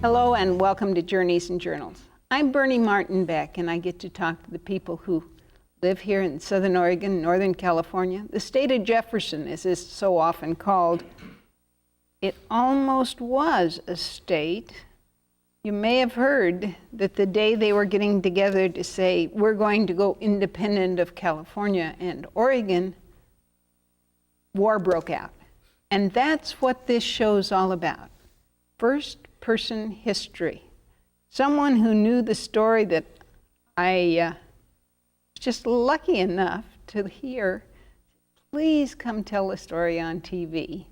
Hello and welcome to Journeys and Journals. I'm Bernie Martin Beck, and I get to talk to the people who live here in Southern Oregon, Northern California. The state of Jefferson, as it's so often called. It almost was a state. You may have heard that the day they were getting together to say, we're going to go independent of California and Oregon, war broke out. And that's what this show's all about. First-person history. Someone who knew the story that I was just lucky enough to hear. Please come tell the story on TV.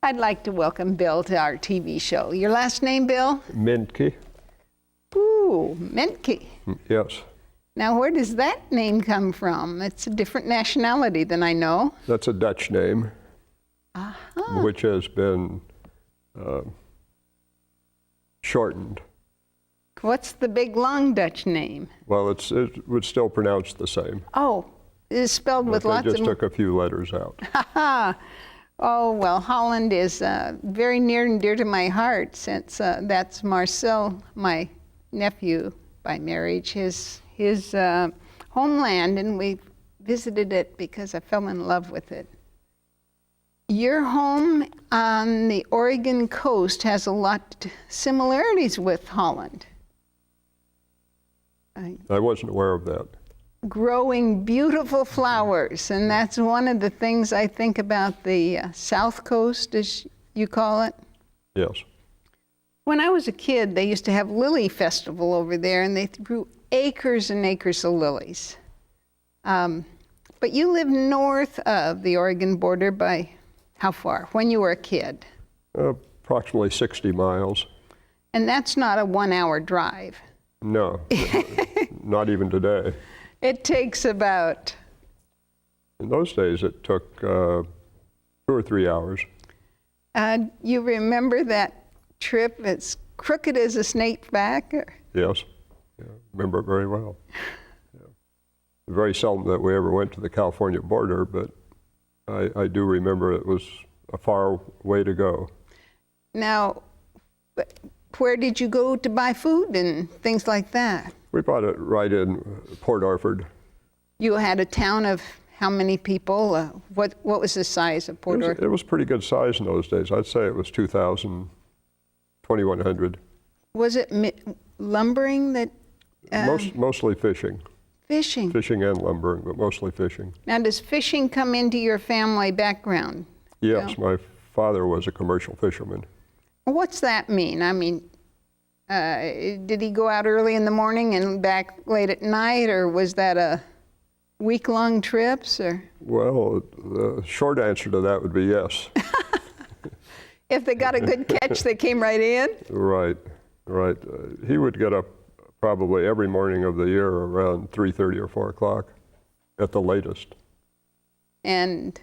I'd like to welcome Bill to our TV show. Your last name, Bill? Menke. Ooh, Menke. Yes. Now, where does that name come from? It's a different nationality than I know. That's a Dutch name, which has been shortened. What's the big, long Dutch name? Well, it would still pronounce the same. Oh, it's spelled with lots of... They just took a few letters out. Oh, well, Holland is very near and dear to my heart, since that's Marcel, my nephew by marriage, his homeland, and we visited it because I fell in love with it. Your home on the Oregon coast has a lot of similarities with Holland. I wasn't aware of that. Growing beautiful flowers, and that's one of the things I think about the South Coast, as you call it. Yes. When I was a kid, they used to have Lily Festival over there, and they grew acres and acres of lilies. But you live north of the Oregon border by how far, when you were a kid? Approximately 60 miles. And that's not a 1-hour drive. No, not even today. It takes about... In those days, it took 2 or 3 hours. You remember that trip as crooked as a snake back? Yes, yeah, remember it very well. Yeah. Very seldom that we ever went to the California border, but I do remember it was a far way to go. Now, where did you go to buy food and things like that? We bought it right in Port Orford. You had a town of how many people? What was the size of Port Orford? It was pretty good size in those days. I'd say it was 2,000, 2,100. Was it lumbering that? Mostly fishing. Fishing? Fishing and lumbering, but mostly fishing. Now, does fishing come into your family background? Yes, my father was a commercial fisherman. What's that mean? I mean, did he go out early in the morning and back late at night, or was that a week-long trips? Or? Well, the short answer to that would be yes. If they got a good catch, they came right in? Right, right. He would get up probably every morning of the year around 3:30 or 4 o'clock at the latest. And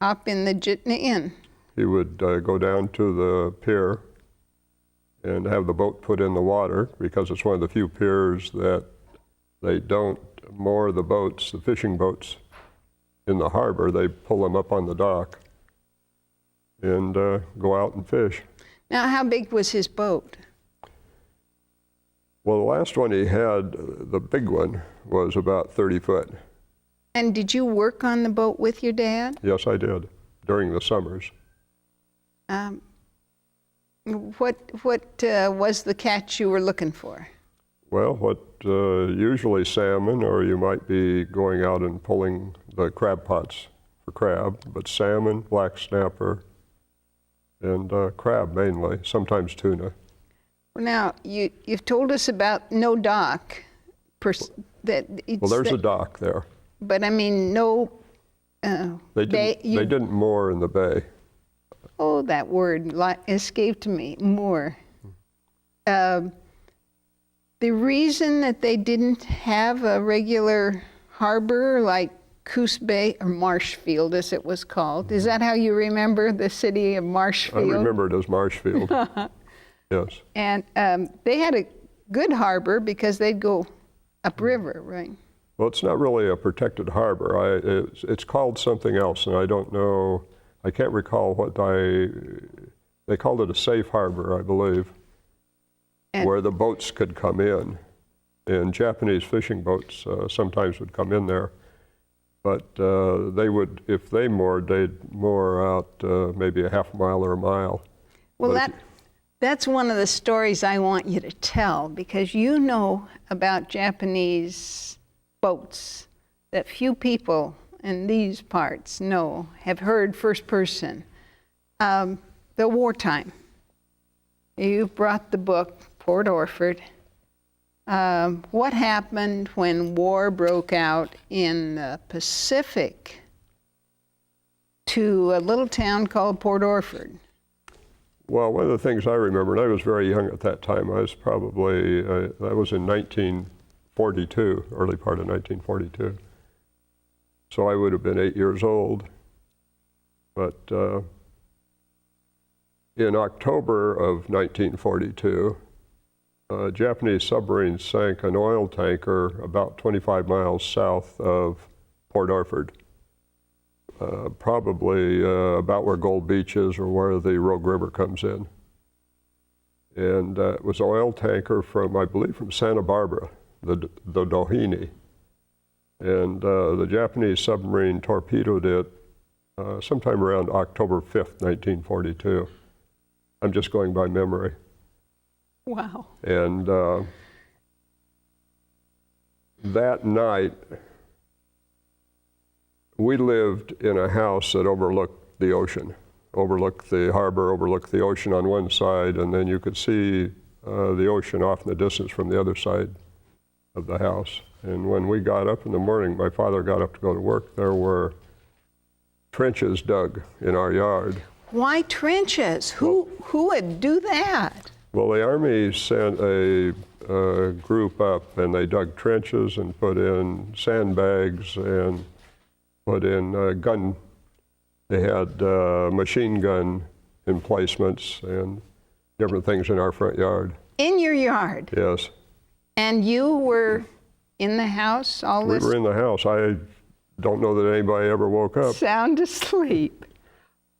hop in the jitney inn. He would go down to the pier and have the boat put in the water, because it's one of the few piers that they don't moor the boats, the fishing boats, in the harbor. They pull them up on the dock and go out and fish. Now, how big was his boat? Well, the last one he had, the big one, was about 30 foot. And did you work on the boat with your dad? Yes, I did, during the summers. What was the catch you were looking for? Well, usually salmon, or you might be going out and pulling the crab pots for crab, but salmon, black snapper, and crab mainly, sometimes tuna. Now, you've told us about no dock. Well, there's a dock there. But I mean, no They didn't moor in the bay. Oh, that word escaped me, moor. The reason that they didn't have a regular harbor like Coos Bay, or Marshfield as it was called, is that how you remember the city of Marshfield? I remember it as Marshfield. Yes. And they had a good harbor because they'd go upriver, right? Well, it's not really a protected harbor. It's called something else, and I don't know. I can't recall what they called it a safe harbor, I believe. where the boats could come in. And Japanese fishing boats sometimes would come in there. But they would, if they moored, they'd moor out maybe a half mile or a mile. Well, that's one of the stories I want you to tell, because you know about Japanese boats that few people in these parts have heard first person. The wartime. You brought the book, Port Orford. What happened when war broke out in the Pacific to a little town called Port Orford? Well, one of the things I remember, and I was very young at that time, I was probably, that was in 1942, early part of 1942. So I would have been 8 years old. But in October of 1942, a Japanese submarine sank an oil tanker about 25 miles south of Port Orford. Probably about where Gold Beach is or where the Rogue River comes in. And it was an oil tanker from, I believe, from Santa Barbara, the Doheny. And the Japanese submarine torpedoed it sometime around October 5th, 1942. I'm just going by memory. Wow. And that night, we lived in a house that overlooked the ocean, overlooked the harbor, overlooked the ocean on one side, and then you could see the ocean off in the distance from the other side of the house. And when we got up in the morning, my father got up to go to work, there were trenches dug in our yard. Why trenches? Who would do that? Well, the Army sent a group up, and they dug trenches and put in sandbags and put in gun. They had machine gun emplacements and different things in our front yard. In your yard? Yes. And you were in the house all this? We were in the house. I don't know that anybody ever woke up. Sound asleep.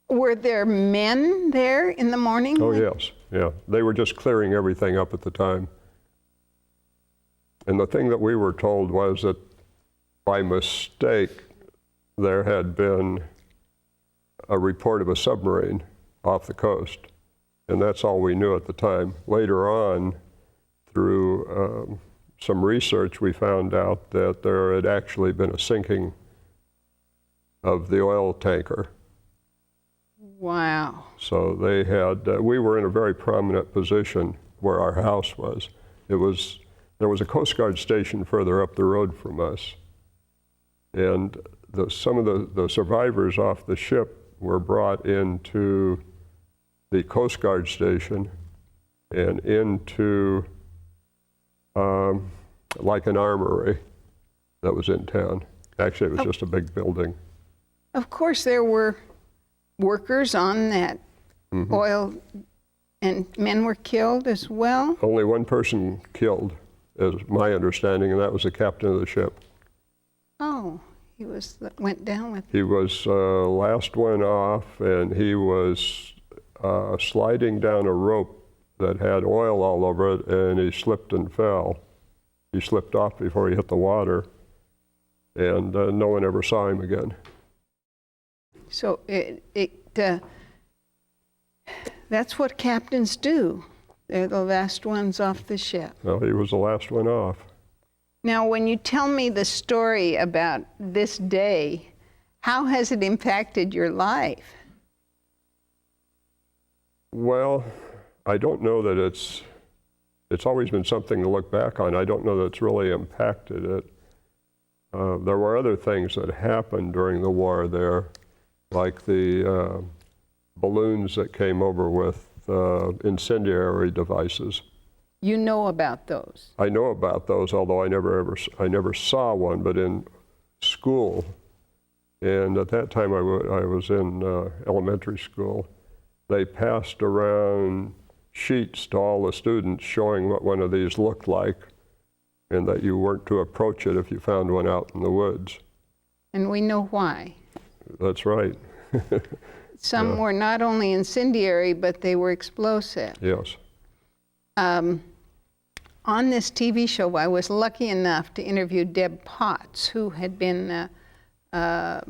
Were there men there in the morning? Oh, yes. Yeah. They were just clearing everything up at the time. And the thing that we were told was that by mistake, there had been a report of a submarine off the coast. And that's all we knew at the time. Later on, through some research, we found out that there had actually been a sinking of the oil tanker. Wow. So they had, we were in a very prominent position where our house was. There was a Coast Guard station further up the road from us. And some of the survivors off the ship were brought into the Coast Guard station and into like an armory that was in town. Actually, it was just a big building. Of course, there were workers on that oil, and men were killed as well? Only one person killed, is my understanding, and that was the captain of the ship. Oh, he went down with... He was last one off, and he was sliding down a rope that had oil all over it, and he slipped and fell. He slipped off before he hit the water, and no one ever saw him again. So that's what captains do. They're the last ones off the ship. Well, he was the last one off. Now, when you tell me the story about this day, how has it impacted your life? Well, I don't know that it's always been something to look back on. I don't know that it's really impacted it. There were other things that happened during the war there, like the balloons that came over with incendiary devices. You know about those? I know about those, although I never saw one, but in school, and at that time I was in elementary school, they passed around sheets to all the students showing what one of these looked like, and that you weren't to approach it if you found one out in the woods. And we know why. That's right. Some were not only incendiary, but they were explosive. Yes. on this TV show, I was lucky enough to interview Deb Potts, who had been a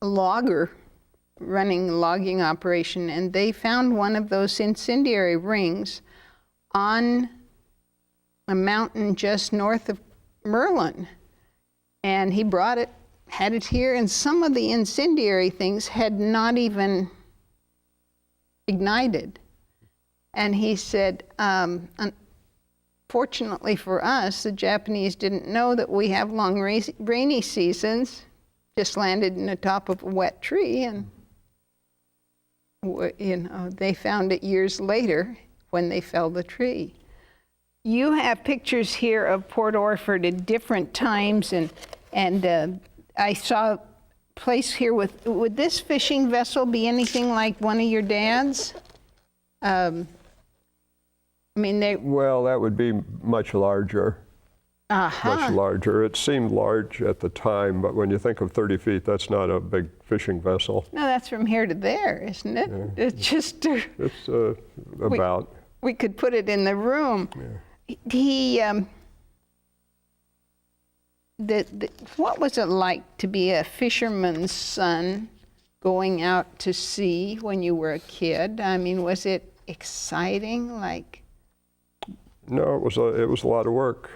logger running a logging operation, and they found one of those incendiary rings on a mountain just north of Merlin. And he brought it, had it here, and some of the incendiary things had not even ignited. And he said, fortunately for us, the Japanese didn't know that we have long rainy seasons, just landed in the top of a wet tree, and they found it years later when they felled the tree. You have pictures here of Port Orford at different times, and I saw a place here with, would this fishing vessel be anything like one of your dad's? I mean, Well, that would be much larger. Much larger. It seemed large at the time, but when you think of 30 feet, that's not a big fishing vessel. No, that's from here to there, isn't it? Yeah. It's just... It's about... We could put it in the room. Yeah. What was it like to be a fisherman's son going out to sea when you were a kid? I mean, was it exciting? Like... No, it was a lot of work.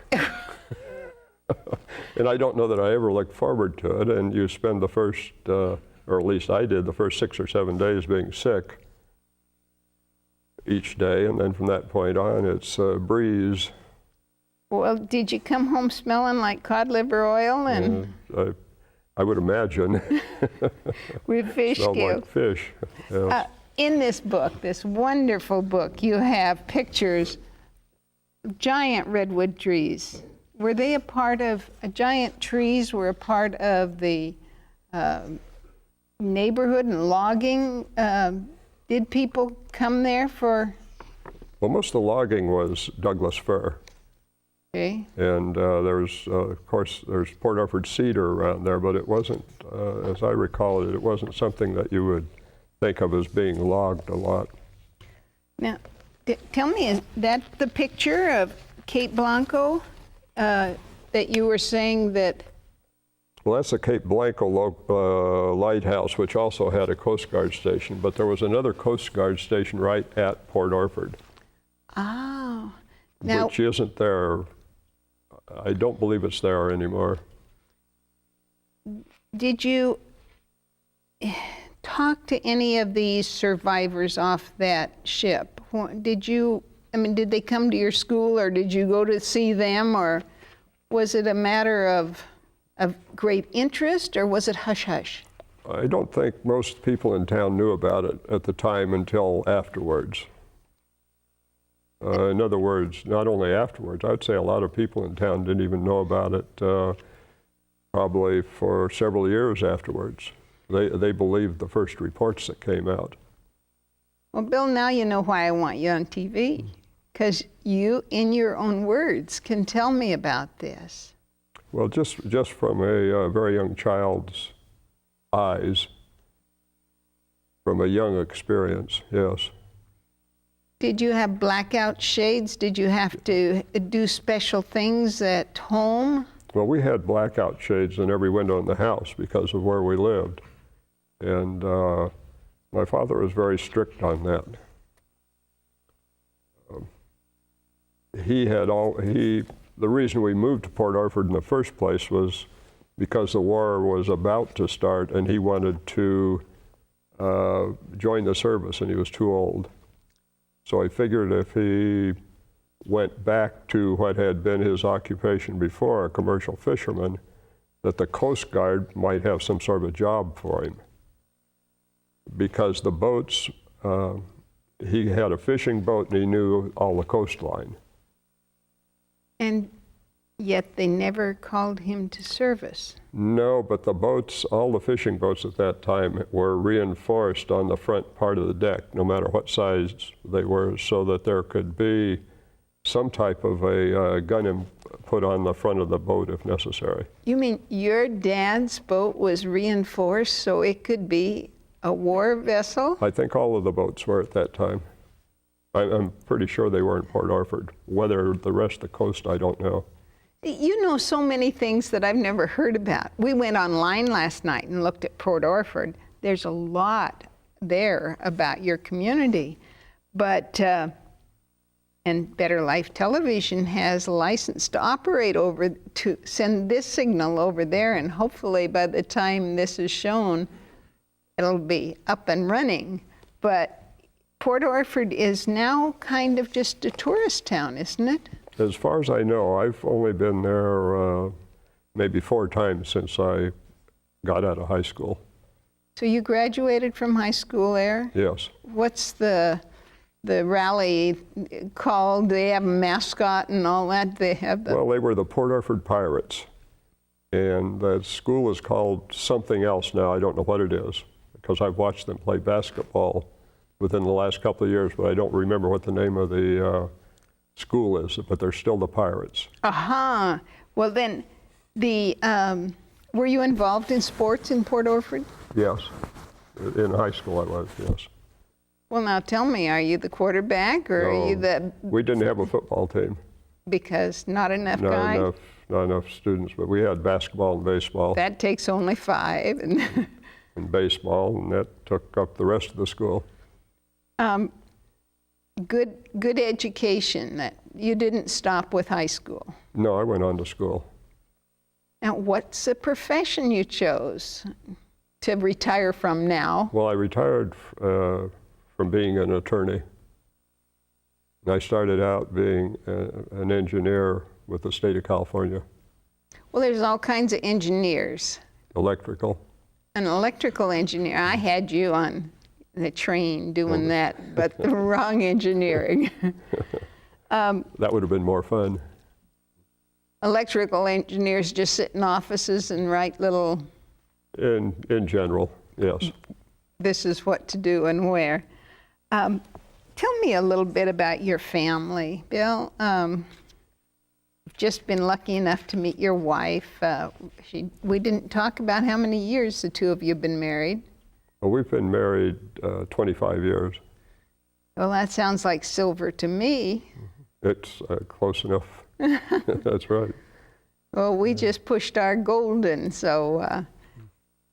And I don't know that I ever looked forward to it. And you spend the first, or at least I did, the first 6 or 7 days being sick each day. And then from that point on, it's a breeze. Well, did you come home smelling like cod liver oil? And I would imagine. With fish smelled scale. Like fish. Yes. In this book, this wonderful book, you have pictures of giant redwood trees. Were they a part of, giant trees were a part of the neighborhood and logging? Did people come there for? Well, most of the logging was Douglas fir. Okay. And there's, of course, there's Port Orford cedar around there, but it wasn't, as I recall it, it wasn't something that you would think of as being logged a lot. Now, tell me, is that the picture of Cape Blanco that you were saying that? Well, that's the Cape Blanco lighthouse, which also had a Coast Guard station, but there was another Coast Guard station right at Port Orford. Oh. Now, which isn't there. I don't believe it's there anymore. Did you talk to any of these survivors off that ship? Did they come to your school, or did you go to see them, or was it a matter of great interest, or was it hush-hush? I don't think most people in town knew about it at the time until afterwards. In other words, not only afterwards, I'd say a lot of people in town didn't even know about it probably for several years afterwards. They believed the first reports that came out. Well, Bill, now you know why I want you on TV, because you, in your own words, can tell me about this. Well, just from a very young child's eyes, from a young experience, yes. Did you have blackout shades? Did you have to do special things at home? Well, we had blackout shades in every window in the house because of where we lived. And my father was very strict on that. The reason we moved to Port Orford in the first place was because the war was about to start and he wanted to join the service and he was too old. So I figured if he went back to what had been his occupation before, a commercial fisherman, that the Coast Guard might have some sort of a job for him. Because the boats, he had a fishing boat and he knew all the coastline. And yet they never called him to service. No, but the boats, all the fishing boats at that time were reinforced on the front part of the deck, no matter what size they were, so that there could be some type of a gun put on the front of the boat if necessary. You mean your dad's boat was reinforced so it could be a war vessel? I think all of the boats were at that time. I'm pretty sure they were in Port Orford. Whether the rest of the coast, I don't know. You know so many things that I've never heard about. We went online last night and looked at Port Orford. There's a lot there about your community. But, and Better Life Television has a license to operate over, to send this signal over there, and hopefully by the time this is shown, it'll be up and running. But Port Orford is now kind of just a tourist town, isn't it? As far as I know, I've only been there maybe 4 times since I got out of high school. So you graduated from high school there? Yes. What's the rally called? They have a mascot and all that? They have the... Well, they were the Port Orford Pirates. And the school is called something else now. I don't know what it is, because I've watched them play basketball within the last couple of years, but I don't remember what the name of the school is, but they're still the Pirates. Aha. Well, then, were you involved in sports in Port Orford? Yes. In high school I was, yes. Well, now tell me, are you the quarterback, or are you the... We didn't have a football team. Because not enough guys? Not enough students, but we had basketball and baseball. That takes only 5. And baseball, and that took up the rest of the school. Good education. That you didn't stop with high school. No, I went on to school. Now, what's the profession you chose to retire from now? Well, I retired from being an attorney. And I started out being an engineer with the state of California. Well, there's all kinds of engineers. Electrical. An electrical engineer. I had you on the train doing that, but the wrong engineering. That would have been more fun. Electrical engineers just sit in offices and write little... In general, yes. This is what to do and where. Tell me a little bit about your family, Bill. I've just been lucky enough to meet your wife. We didn't talk about how many years the two of you have been married. Well, we've been married 25 years. Well, that sounds like silver to me. It's close enough. That's right. Well, we just pushed our golden. So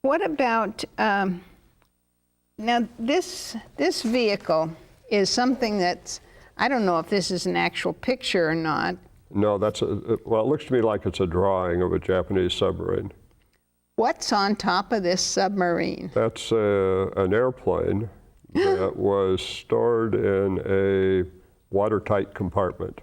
what about, now this vehicle is something that's, I don't know if this is an actual picture or not. No, well, it looks to me like it's a drawing of a Japanese submarine. What's on top of this submarine? That's an airplane that was stored in a watertight compartment.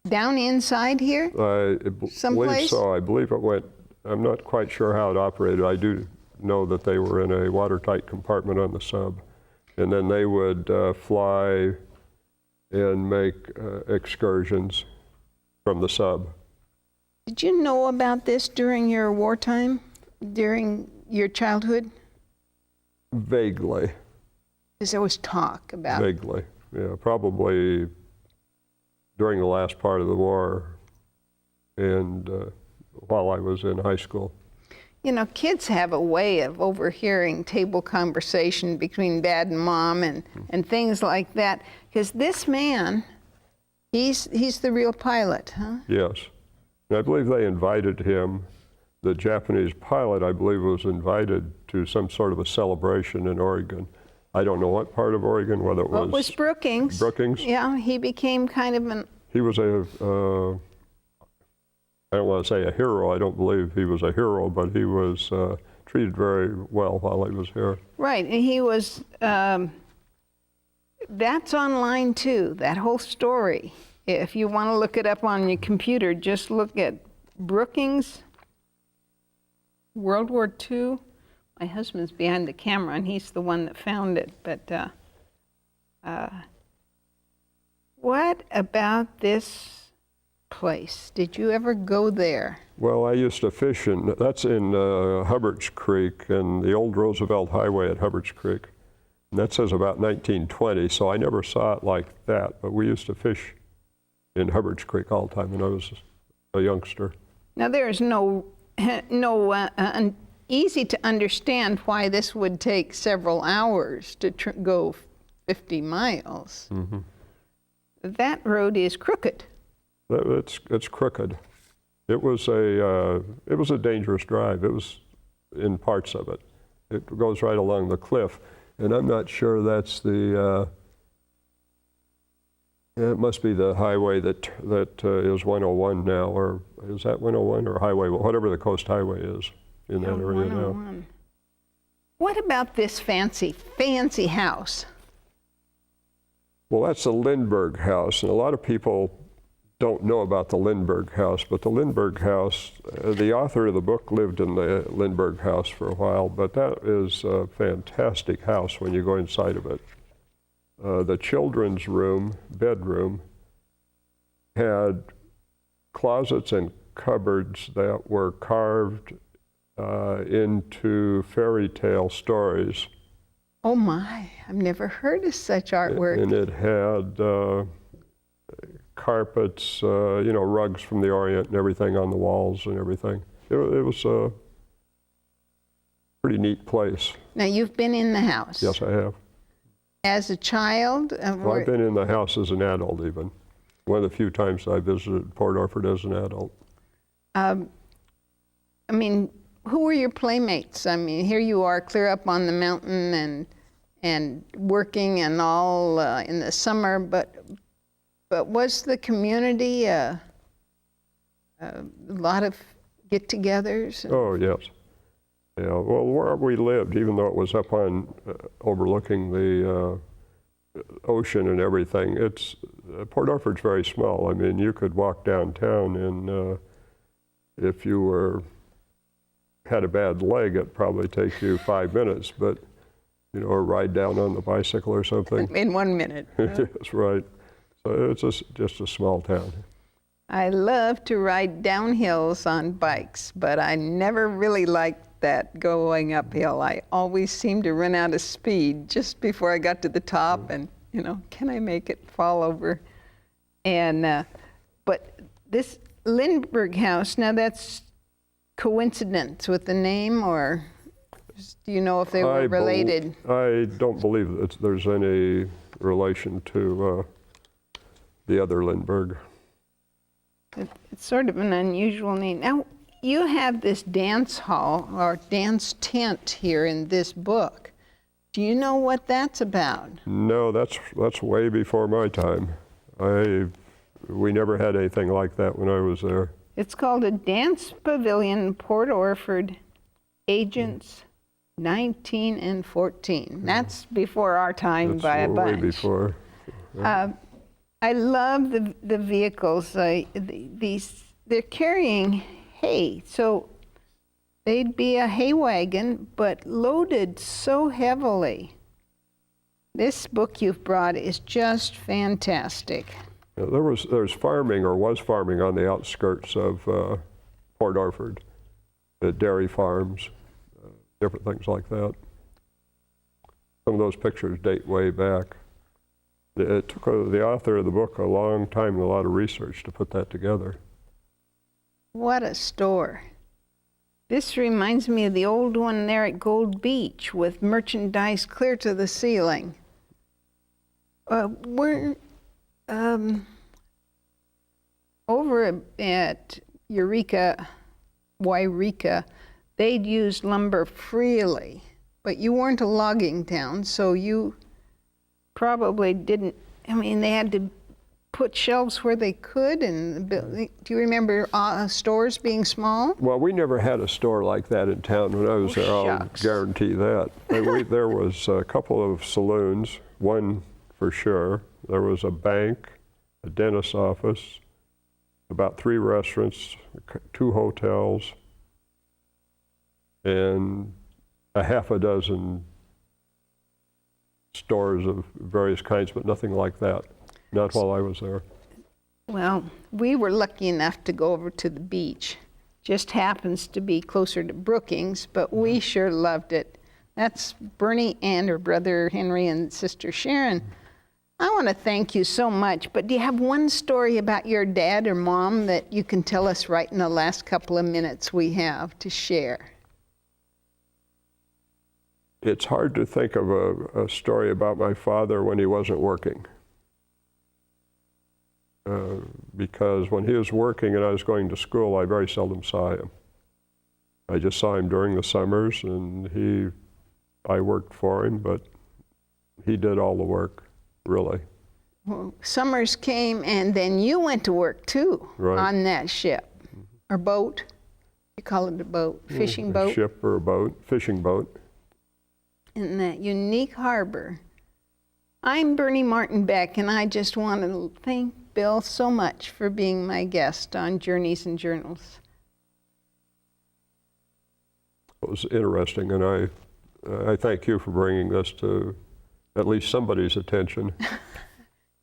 Down inside here? I Someplace? believe so. I believe it went, I'm not quite sure how it operated. I do know that they were in a watertight compartment on the sub. And then they would fly and make excursions from the sub. Did you know about this during your wartime, during your childhood? Vaguely. Because there was talk about it. Vaguely, yeah, probably during the last part of the war and while I was in high school. You know, kids have a way of overhearing table conversation between dad and mom and things like that. Because this man, he's the real pilot, huh? Yes. And I believe they invited him, the Japanese pilot, I believe, was invited to some sort of a celebration in Oregon. I don't know what part of Oregon, whether it was... Well, it was Brookings. Brookings? Yeah, he became kind of an... He was I don't want to say a hero. I don't believe he was a hero, but he was treated very well while he was here. Right, and he was... that's online too, that whole story. If you want to look it up on your computer, just look at Brookings, World War II. My husband's behind the camera, and he's the one that found it. But what about this place? Did you ever go there? Well, I used to fish that's in Hubbard's Creek, and the old Roosevelt Highway at Hubbard's Creek. And that says about 1920, so I never saw it like that, but we used to fish in Hubbard's Creek all the time when I was a youngster. Now, there is no easy to understand why this would take several hours to go 50 miles. That road is crooked. It's crooked. It was a dangerous drive. It was in parts of it. It goes right along the cliff, and I'm not sure that's the. It must be the highway that is 101 now, or is that 101 or highway, whatever the coast highway is in that area now. 101. What about this fancy house? Well, that's the Lindbergh House, and a lot of people don't know about the Lindbergh House, but the Lindbergh House, the author of the book lived in the Lindbergh House for a while, but that is a fantastic house when you go inside of it. The children's bedroom, had closets and cupboards that were carved into fairy tale stories. Oh my, I've never heard of such artwork. And it had carpets, rugs from the Orient and everything on the walls and everything. It was a pretty neat place. Now, you've been in the house? Yes, I have. As a child? Well, I've been in the house as an adult even. One of the few times I visited Port Orford as an adult. Who were your playmates? Here you are clear up on the mountain and working and all in the summer, but was the community a lot of get-togethers? Oh, yes. Yeah, well, where we lived, even though it was up on overlooking the ocean and everything, Port Orford's very small. You could walk downtown, and if you had a bad leg, it'd probably take you 5 minutes, but or ride down on the bicycle or something. In 1 minute. That's right. So it's just a small town. I love to ride down hills on bikes, but I never really liked that going uphill. I always seemed to run out of speed just before I got to the top, and can I make it fall over? And but this Lindbergh House, now that's coincidence with the name, or do you know if they were related? I don't believe that there's any relation to the other Lindbergh. It's sort of an unusual name. Now, you have this dance hall or dance tent here in this book. Do you know what that's about? No, that's way before my time. We never had anything like that when I was there. It's called a Dance Pavilion, Port Orford, Agents 19 and 14. That's before our time by a bunch. Way before. Yeah. I love the vehicles. They're carrying hay, so they'd be a hay wagon, but loaded so heavily. This book you've brought is just fantastic. Yeah, there's farming, or was farming, on the outskirts of Port Orford, the dairy farms, different things like that. Some of those pictures date way back. It took the author of the book a long time and a lot of research to put that together. What a store. This reminds me of the old one there at Gold Beach with merchandise clear to the ceiling. We're over at Wairika, they'd used lumber freely, but you weren't a logging town, so you probably didn't. They had to put shelves where they could, and do you remember stores being small? Well, we never had a store like that in town when I was there. I'll guarantee that. There was a couple of saloons, one for sure. There was a bank, a dentist's office, about 3 restaurants, 2 hotels, and a half a dozen stores of various kinds, but nothing like that. Not while I was there. Well, we were lucky enough to go over to the beach. Just happens to be closer to Brookings, but we sure loved it. That's Bernie and her brother Henry and sister Sharon. I want to thank you so much, but do you have one story about your dad or mom that you can tell us right in the last couple of minutes we have to share? It's hard to think of a story about my father when he wasn't working. Because when he was working and I was going to school, I very seldom saw him. I just saw him during the summers, and I worked for him, but he did all the work, really. Well, summers came, and then you went to work too, Right. on that ship or boat. You call it a boat, fishing boat. A ship or a boat, fishing boat. In that unique harbor. I'm Bernie Martin Beck, and I just want to thank Bill so much for being my guest on Journeys and Journals. It was interesting, and I thank you for bringing this to at least somebody's attention.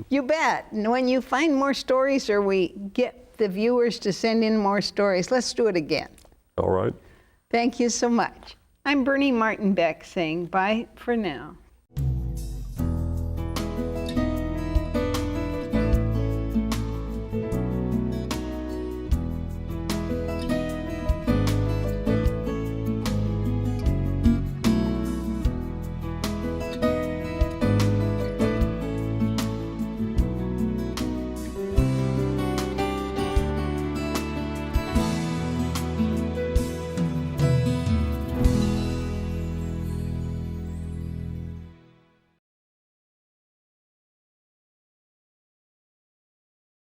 You bet. And when you find more stories or we get the viewers to send in more stories, let's do it again. All right. Thank you so much. I'm Bernie Martin Beck saying bye for now.